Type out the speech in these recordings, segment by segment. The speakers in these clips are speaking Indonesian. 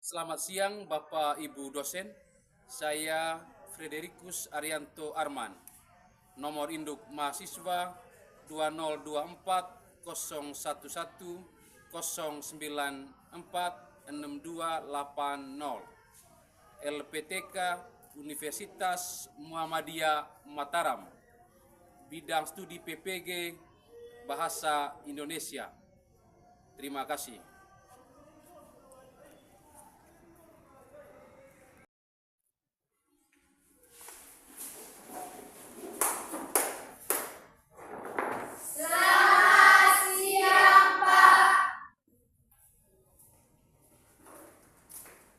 Selamat siang Bapak Ibu dosen, saya Frederikus Arianto Arman, nomor induk mahasiswa 2024 011 094 6280, LPTK Universitas Muhammadiyah Mataram, bidang studi PPG Bahasa Indonesia. Terima kasih.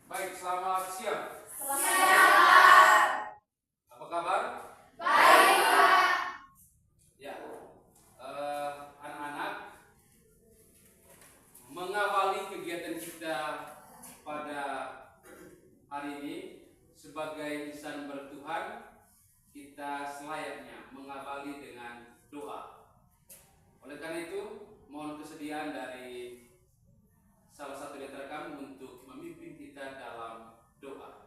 Baik, selamat siang. Apa kabar? Baik, Pak. Ya, anak-anak, mengawali kegiatan kita pada hari ini sebagai insan bertuhan, kita selayaknya mengawali dengan doa. Oleh karena itu, mohon kesediaan dari salah satu di antara kami untuk memimpin kita dalam doa.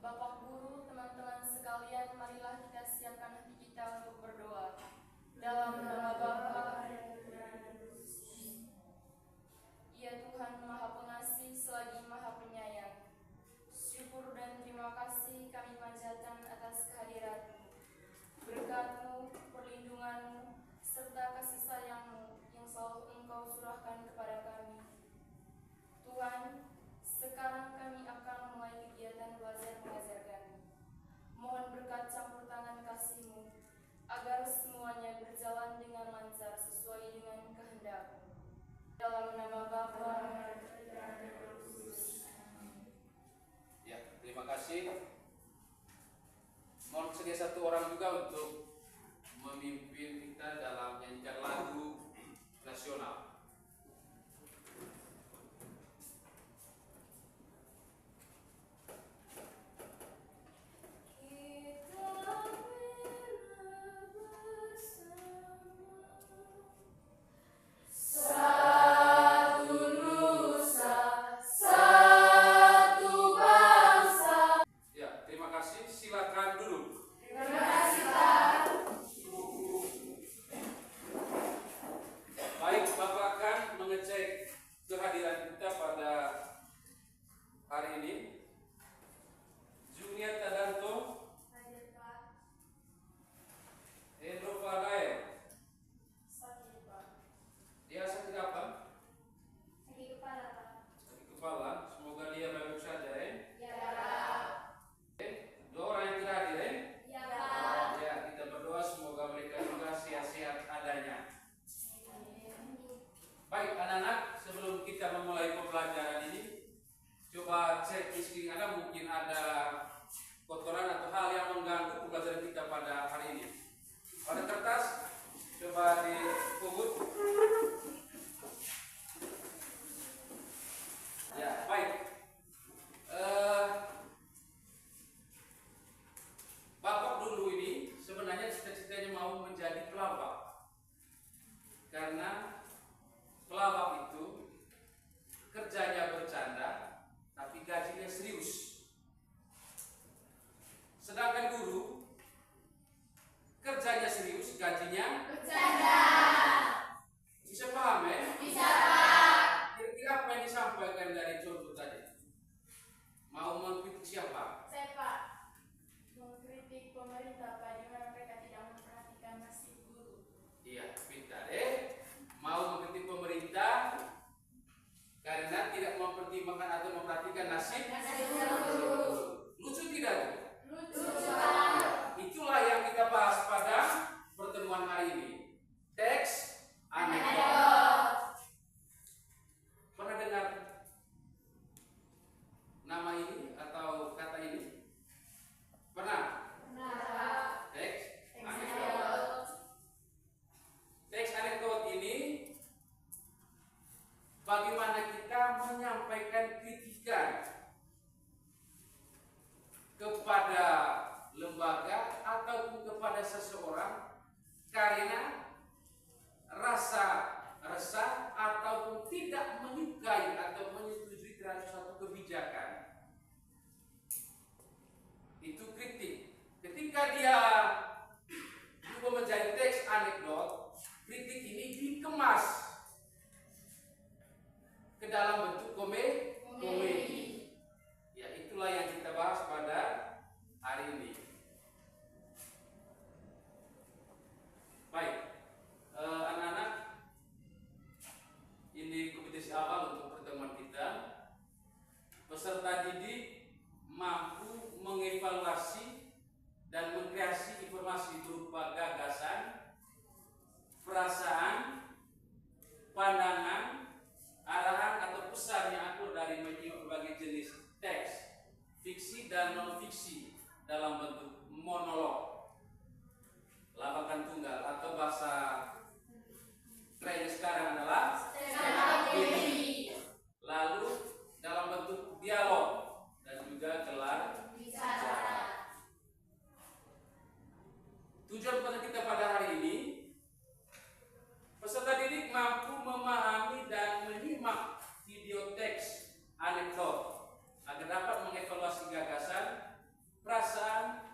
Bapak Guru, teman-teman sekalian, marilah kita siapkan hati kita untuk berdoa. Dalam nama Bapa, Ya Tuhan Maha Pengasih selagi Maha Penyayang, syukur dan terima kasih kami panjatkan atas kehadirat-Mu, berkat-Mu, perlindungan-Mu, serta kasih sayang-Mu yang selalu Engkau curahkan kepada kami. Tuhan, sekarang kami akan mulai kegiatan belajar mengajar kami. Mohon berkat campur tangan kasih-Mu, agar semuanya berjalan dengan lancar sesuai dengan kehendak-Mu. Dalam nama Bapa, Ya, terima kasih. Mohon sedia satu orang juga untuk memimpin kita dalam nyanyian lagu nasional. Ya, terima kasih. Silakan duduk. Baik, Bapak akan mengecek kehadiran kita pada hari ini. Junior Tadanto, Hendro Fadael. sakit Pak. Dia sakit apa? Sakit kepala Pak. Sakit kepala. Semoga dia baik saja, Ya Pak. Dua orang yang tidak hadir, Ya Pak. Ya, kita berdoa semoga mereka juga sehat-sehat adanya. Baik, anak-anak, sebelum kita memulai pembelajaran ini, coba cek di screen Anda, mungkin ada kotoran atau hal yang mengganggu pembelajaran kita pada hari ini. Pada kertas, coba dipungut. Ya, baik. Bapak dulu ini sebenarnya cita-citanya mau menjadi pelawak. Karena pelawak itu kerjanya bercanda, tapi gajinya serius. Sedangkan guru kerjanya serius, gajinya bercanda. Bisa paham ya? Bisa. Kira-kira apa yang disampaikan dari contoh tadi? Mau mengkritik siapa? Saya Pak, mengkritik pemerintah Pak, di mana mereka tidak memperhatikan nasib guru. Iya, pintar mau mengkritik pemerintah karena tidak mempertimbangkan atau memperhatikan nasib guru. Lucu tidak? Lucu Pak. Itulah yang kita bahas pada pertemuan hari ini. Teks anekdot. Pernah dengar nama ini atau kata ini? Pernah? Nah, pada seseorang karena rasa resah ataupun tidak menyukai atau menyetujui terhadap suatu kebijakan. Itu kritik. Ketika dia berubah menjadi teks anekdot, kritik ini dikemas ke dalam bentuk komedi. Ya, itulah yang kita bahas pada hari ini. Baik, anak-anak, ini kompetisi awal untuk pertemuan kita. Peserta didik mampu mengevaluasi dan mengkreasi informasi berupa gagasan, perasaan, pandangan, arahan atau pesan yang akur dari menyimak berbagai jenis teks, fiksi dan non-fiksi dalam bentuk monolog, lawakan tunggal atau bahasa tren sekarang adalah strategi. Lalu dalam bentuk dialog dan juga gelar bicara. Tujuan kita pada hari ini, peserta didik mampu memahami dan menyimak video teks anekdot agar dapat mengevaluasi gagasan, perasaan,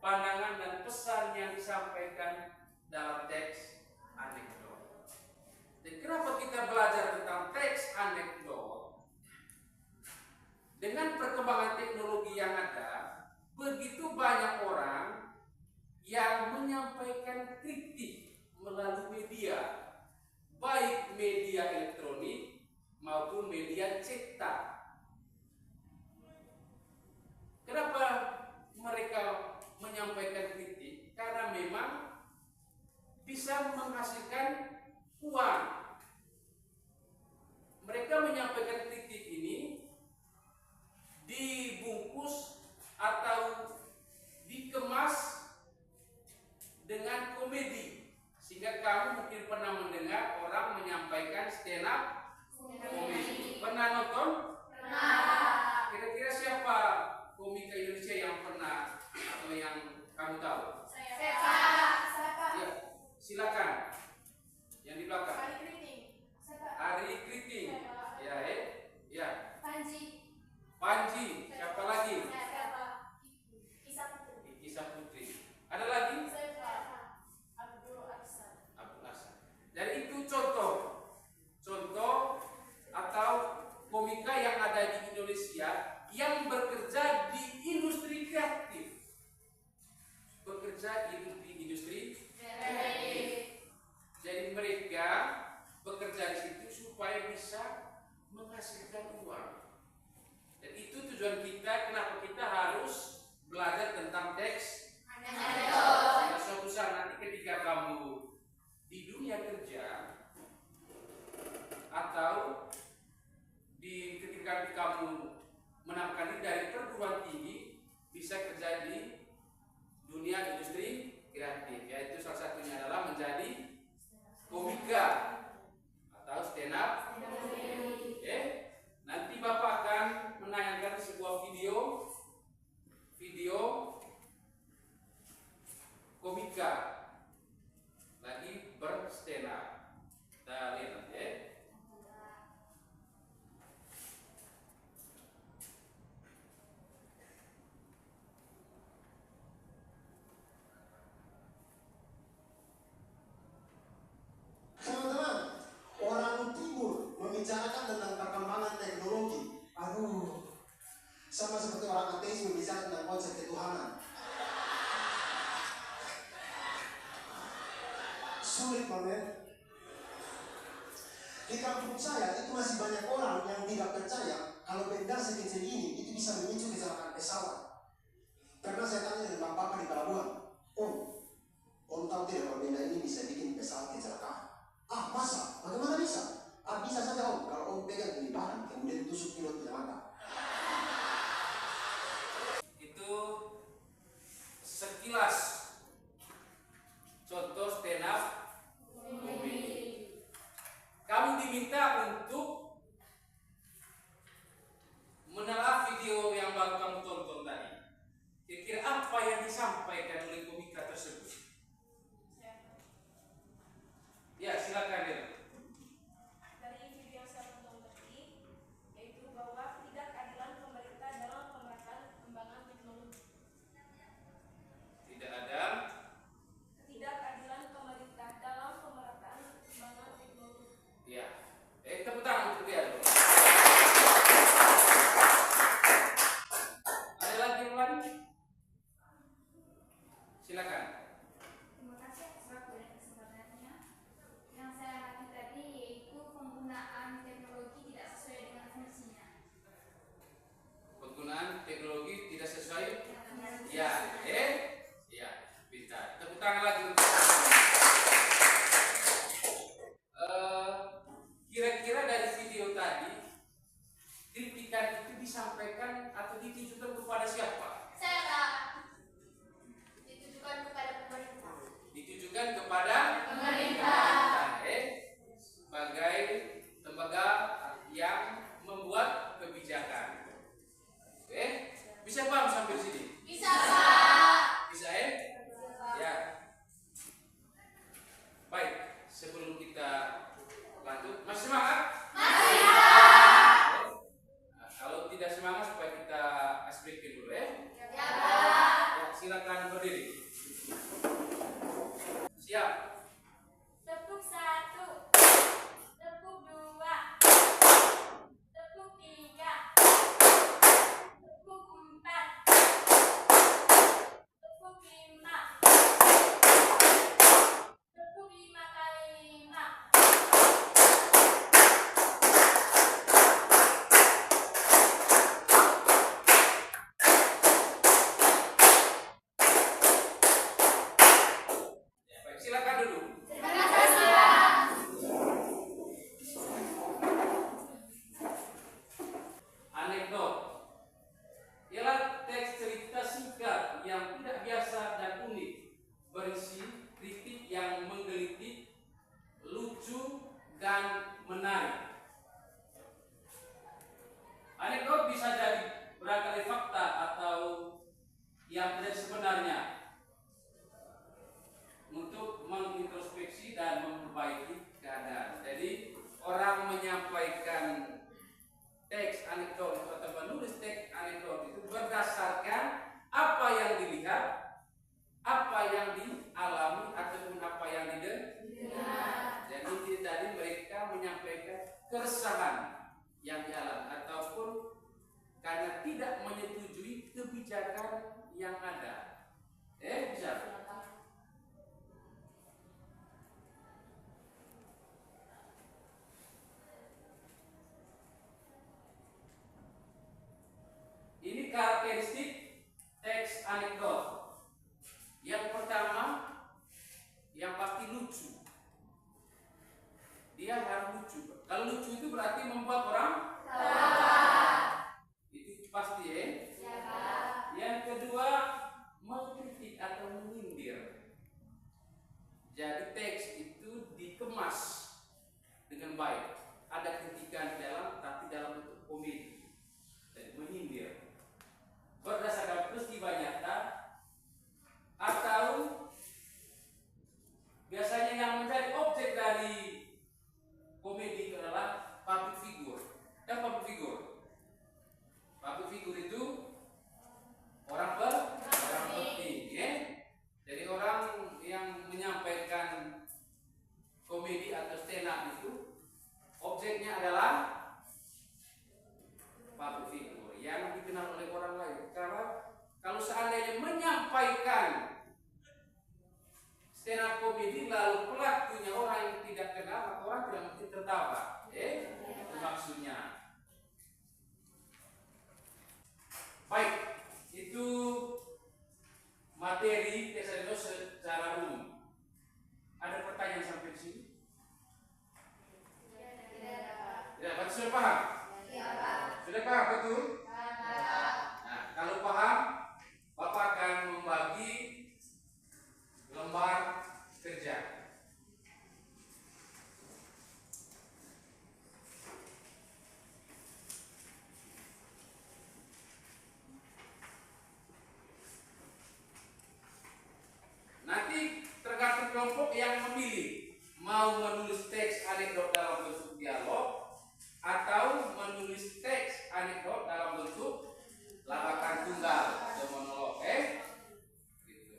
pandangan dan pesan yang disampaikan dalam teks anekdot. Dan kenapa kita belajar tentang teks anekdot? Dengan perkembangan teknologi yang ada, begitu banyak orang yang menyampaikan kritik melalui media, baik media elektronik maupun media cetak. Kenapa mereka menyampaikan kritik? Karena memang bisa menghasilkan uang. Mereka menyampaikan kritik ini dibungkus atau dikemas dengan komedi, sehingga kamu mungkin pernah mendengar orang menyampaikan stand up komedi. Pernah nonton? Pernah. Kira-kira siapa komika Indonesia yang pernah atau yang kamu tahu? Saya. Ya, silakan. Yang di belakang. Ari Kriting. Ya, ya. Panji. Siapa lagi? Isa Putri. Ada lagi? Abdul Ahsan. Jadi itu contoh atau komika yang ada di Indonesia yang bekerja di industri kreatif. Jadi mereka bekerja di situ supaya bisa menghasilkan uang. Dan itu tujuan kita, kenapa kita harus belajar tentang teks anekdot. Nah, suatu saat nanti ketika kamu di dunia kerja atau ketika kamu menampakkan diri dari perguruan tinggi, bisa kerja di dunia industri kreatif, yaitu salah satunya adalah menjadi komika atau stand up. Nanti Bapak akan menayangkan sebuah video komika lagi berstand up. Kita lihat nanti ya. Teman-teman, orang timur membicarakan tentang perkembangan teknologi. Sama seperti orang ateis membicarakan tentang konsep ketuhanan. Sulit banget. Di kampung saya itu masih banyak orang yang tidak percaya kalau benda sekecil ini itu bisa memicu kecelakaan pesawat. Karena saya tanya dengan bapak di pelabuhan, Om tahu tidak kalau benda ini bisa bikin pesawat kecelakaan? Masa? Bagaimana bisa? Bisa saja Om, kalau Om pegang di barang kemudian tusuk pilot tidak mata. Itu sekilas contoh stand up komedi. Kamu diminta untuk menelaah video yang baru kamu tonton tadi. Kira-kira apa Silakan. Terima kasih atas waktu dan kesempatannya. Yang saya amati tadi yaitu penggunaan teknologi tidak sesuai dengan fungsinya. Penggunaan teknologi tidak sesuai. Dengan Ya, fungsinya. ya, pintar. Tepuk tangan lagi untuk kira-kira dari video tadi kritikan itu disampaikan atau ditujukan kepada siapa? Saya Kak, ditujukan kepada pemerintah. Ditujukan kepada Pemerintah. sebagai lembaga yang membuat kebijakan. Oke, bisa paham sampai sini? Bisa Pak. Bisa ya? Baik, sebelum kita lanjut, masih semangat? Masih Oke. Nah, kalau tidak semangat supaya kita ice breaking dulu ya. Ya Pak. Ya, silakan berdiri. Siap. Tepuk 1, tepuk 2, tepuk 3, tepuk 4, tepuk 5, tepuk 5 kali 5. Ya, baik, silakan dulu. Terima kasih Pak. Anekdot ialah teks cerita singkat yang tidak biasa dan unik, berisi kritik yang menggelitik, lucu, dan menarik. Anekdot bisa jadi berangkali fakta atau yang tidak sebenarnya untuk mengintrospeksi dan memperbaiki keadaan. Jadi orang menyampaikan teks anekdot atau menulis teks anekdot itu berdasarkan apa yang dilihat, apa yang dialami ataupun apa yang didengar. Jadi tadi mereka menyampaikan keresahan yang dialami ataupun karena tidak menyetujui kebijakan yang ada. Bisa. Ini karakteristik teks anekdot. Yang pertama, yang pasti lucu. Dia harus lucu. Kalau lucu itu berarti membuat orang itu pasti ya. Ya Pak. Yang kedua, mengkritik atau menyindir. Jadi teks itu dikemas dengan baik. Ada kritikan di dalam, tapi dalam bentuk komedi dan menyindir. Berdasarkan peristiwa nyata atau biasanya yang menjadi objek dari komedi itu adalah public figure. Dan public figure itu orang penting, ya. Jadi orang yang menyampaikan komedi atau stand up itu objeknya adalah public figure yang dikenal oleh orang lain. Karena kalau seandainya menyampaikan stand up komedi lalu pelakunya orang yang tidak kenal, maka orang tidak mungkin tertawa. Itu maksudnya. Baik, itu materi kesan secara umum. Ada pertanyaan sampai di sini? Tidak, sudah paham? Sudah paham betul? Nah, kalau paham, Bapak akan membagi lembar kerja. Nanti tergantung kelompok yang memilih mau menulis teks anekdot dalam bentuk dialog atau menulis teks anekdot dalam bentuk labakan tunggal atau monolog. Gitu.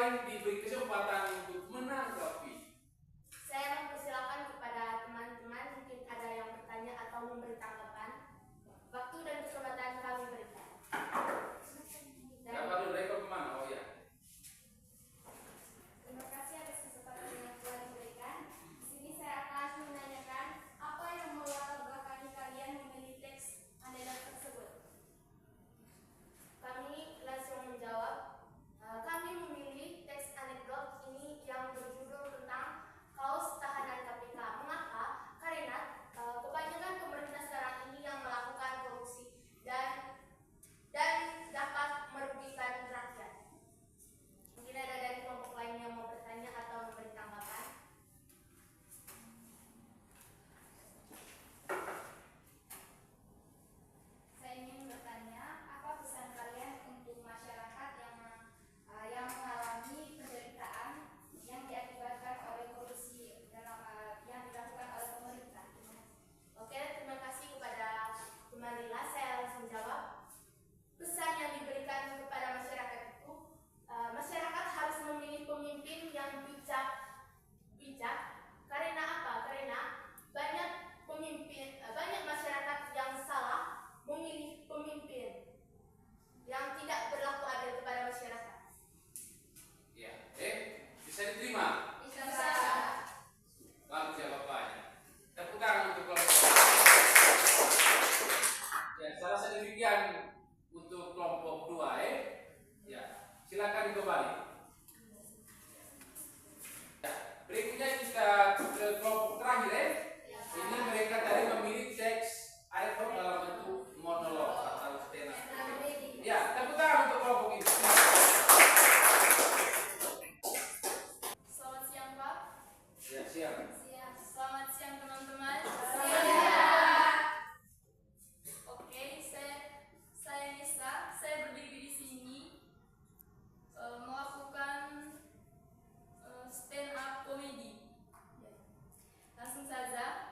lain diberi kesempatan untuk menanggapi. Saya mempersilakan kepada teman-teman mungkin ada yang bertanya atau memberi tanggapan. Waktu dan kesempatan kami berikan. Siapa dulu rekor kemana? Oh ya. Terima kasih atas kesempatan yang telah diberikan. Di sini saya akan menanyakan apa yang melatar belakangi kalian memilih teks anekdot tersebut. Kami langsung menjawab. Kami memilih teks anekdot ini yang berjudul tentang kaos tahanan KPK. Mengapa? Karena kebanyakan pemerintah sekarang ini yang melakukan korupsi dan dapat merugikan rakyat. Mungkin ada dari kelompok lain yang mau bertanya atau memberi tanggapan. Saya ingin bertanya, apa pesan kalian untuk masyarakat yang mengalami penderitaan yang diakibatkan oleh korupsi yang dilakukan oleh pemerintah? Oke, terima kasih kepada teman Lila. Saya langsung jawab. Pesan yang diberikan kepada masyarakat itu, masyarakat harus memilih pemimpin yang bijak. Karena apa? Karena banyak masyarakat yang salah memilih pemimpin yang tidak berlaku adil kepada masyarakat. Ya, bisa diterima. Bisa. Bagus ya bapaknya. Tepuk tangan untuk kelompok. Ya, saya rasa demikian untuk kelompok 2 Ya, silakan kembali. Ya, berikutnya kita ke kelompok terakhir Ini mereka tadi memilih teks anekdot dalam bentuk monolog atau stand up. Ya, tepuk tangan untuk kelompok ini. Selamat siang Pak. Ya, siap. Selamat siang teman-teman. Oke, saya Nisa. Saya berdiri di sini melakukan stand up comedy. Langsung saja.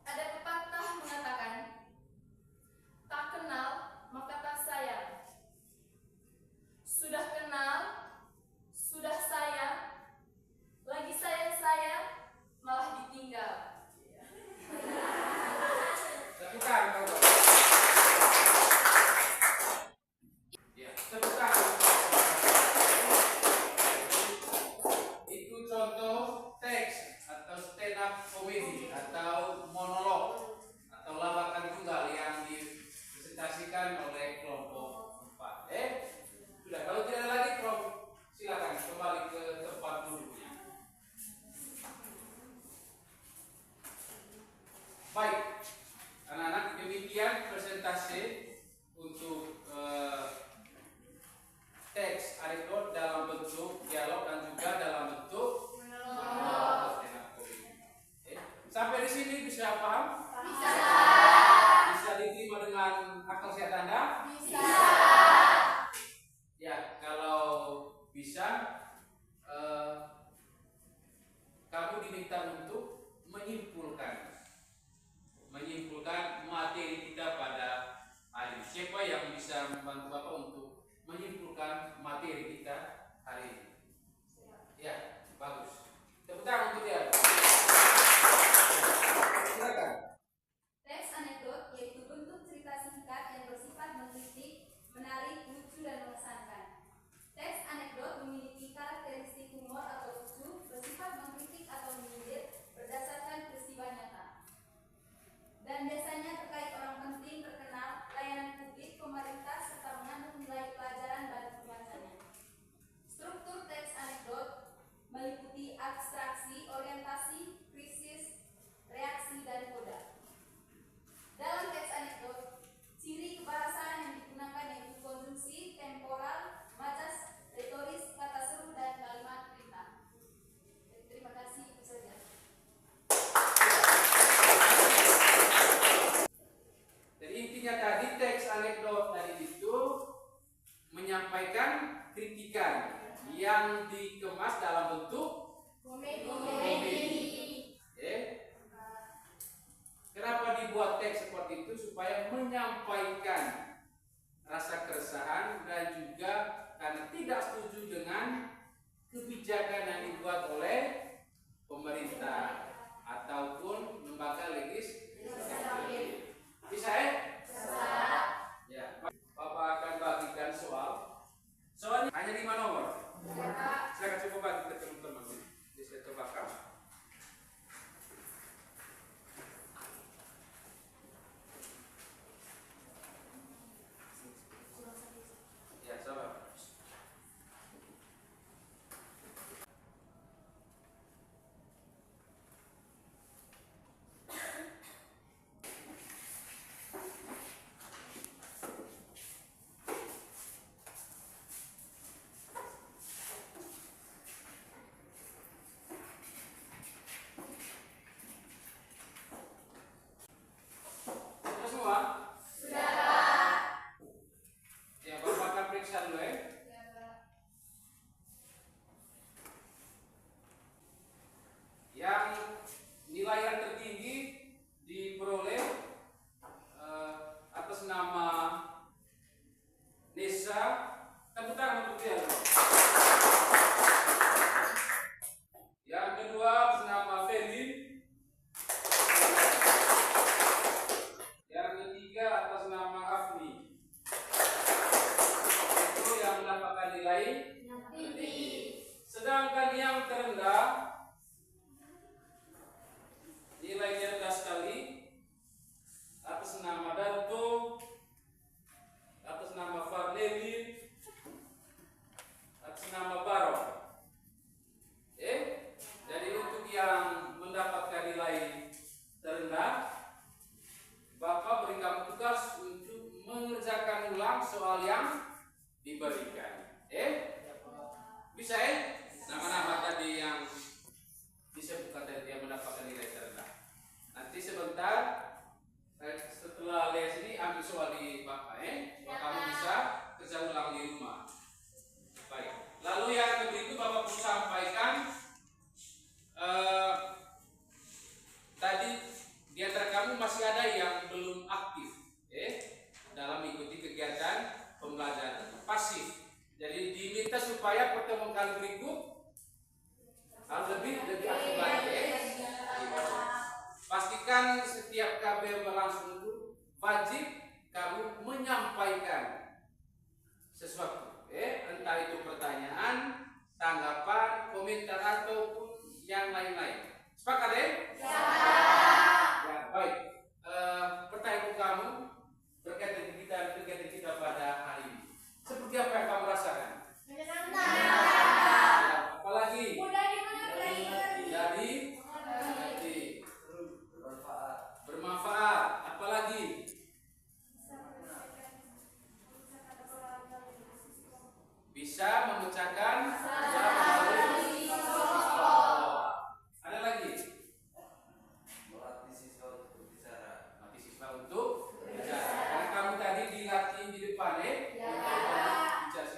Ada pepatah mengatakan, tak kenal maka tak sayang. Sudah kenal, sudah sayang, lagi sayang malah ditinggal. Tepuk tangan, kawan. Ya, tepuk tangan. Itu contoh teks atau stand up comedy atau monolog atau lawakan tunggal yang dipresentasikan oleh kelompok 4. Sudah, kalau tidak ada lagi kelompok, silakan kembali ke tempat duduknya. Baik, anak-anak, demikian presentasi untuk teks anekdot dalam bentuk dialog dan juga dalam bentuk monolog. Sampai di sini bisa paham? Bisa. Bisa diterima dengan akal sehat Anda? Bisa. Ya, kalau bisa, kamu diminta untuk menyimpulkan materi kita pada hari ini. Siapa yang bisa membantu Bapak untuk menyimpulkan materi kita hari ini? Ya, bagus. Tepuk tangan untuk dia. Silakan. Teks anekdot yaitu bentuk cerita singkat yang bersifat mengkritik, menarik, lucu, dan mengesankan. Teks anekdot memiliki karakteristik humor atau lucu, bersifat mengkritik atau menyindir berdasarkan peristiwa nyata. Dan biasanya terkait orang penting, terkenal, layanan publik, pemerintah, serta mengandung nilai pelajaran bagi pembacanya. Struktur teks anekdot meliputi abstraksi, orientasi, krisis, reaksi, dan koda. Dalam teks anekdot, ciri kebahasaan yang digunakan yaitu konjungsi, temporal, majas, retoris, kata seru, dan kalimat perintah. Terima kasih, itu saja. Jadi intinya tadi teks anekdot tadi itu menyampaikan kritikan yang dikemas dalam bentuk komedi. Kenapa dibuat teks seperti itu? Supaya menyampaikan rasa keresahan dan juga karena tidak setuju dengan kebijakan yang dibuat oleh pemerintah ataupun lembaga legislatif. Bisa ya? Ya. Bapak akan bagikan soal. Soalnya hanya 5 nomor. Saya akan coba bagi ke teman-teman. Jadi saya cobakan. Ya, sabar. Sudah semua? Ya, Bapak akan periksa dulu ya. Yang nilai yang tertinggi diperoleh atas nama Nesa. Tepuk tangan untuk dia. Yang kedua atas nama Feli. Yang ketiga atas nama Afni. Itu yang mendapatkan nilai tinggi. Sedangkan yang terendah nilainya rendah sekali atas nama Danto, atas nama Farneli, atas nama Barok. Jadi untuk yang mendapatkan nilai terendah, Bapak beri kamu tugas untuk mengerjakan ulang soal yang diberikan. Bisa ya? Nama-nama tadi yang disebutkan tadi yang mendapatkan nilai terendah. Nanti sebentar setelah les ini ambil soal di Bapak kamu bisa kerja ulang di rumah. Baik. Lalu yang berikut Bapak perlu sampaikan tadi di antara kamu masih ada yang belum aktif dalam mengikuti kegiatan pembelajaran pasif. Jadi diminta supaya pertemuan kali berikut harus lebih aktif lagi. Pastikan setiap KB berlangsung itu wajib kamu menyampaikan sesuatu, entah itu pertanyaan, tanggapan, komentar ataupun yang lain-lain. Sepakat ya? Ya, baik. Pertanyaan kamu berkaitan kegiatan kita pada hari ini. Seperti apa yang kamu rasakan? Apalagi? Jadi bermanfaat. Apalagi? Bisa memecahkan ada lagi? Melatih siswa untuk berbicara. Karena kamu tadi dilatih di depan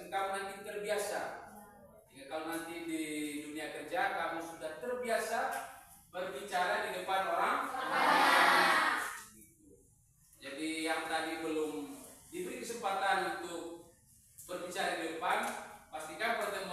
kamu nanti terbiasa. Jika kalau nanti di dunia kerja kamu sudah terbiasa berbicara di depan orang. Jadi yang tadi belum diberi kesempatan untuk berbicara di depan, pastikan pertemuan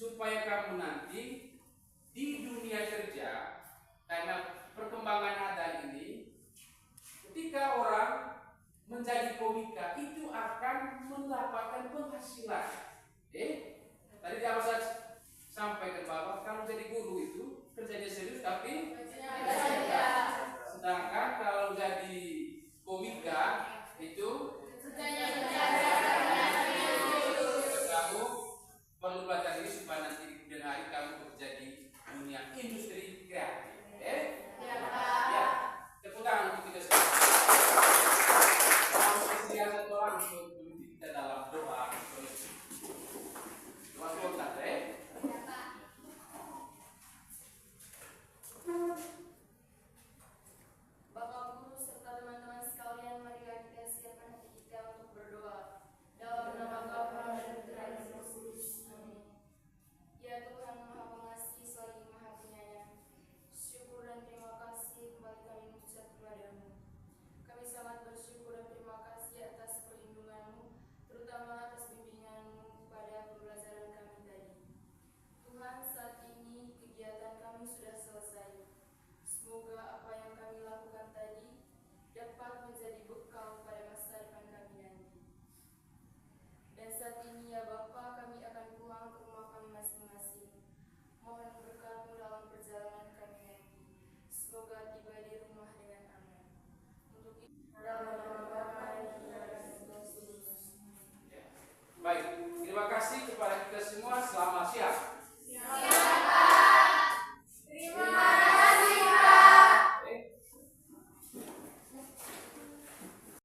supaya kamu nanti di dunia kerja, karena perkembangan ada ini, ketika orang menjadi komika itu akan mendapatkan penghasilan. Tadi di awal saya sampaikan bahwa kalau jadi guru itu kerjanya serius tapi sedangkan kalau jadi komika itu kamu perlu belajar ini supaya nanti di kemudian hari kamu bekerja di dunia industri kreatif. Ya, tepuk tangan untuk kita semua. Satu orang untuk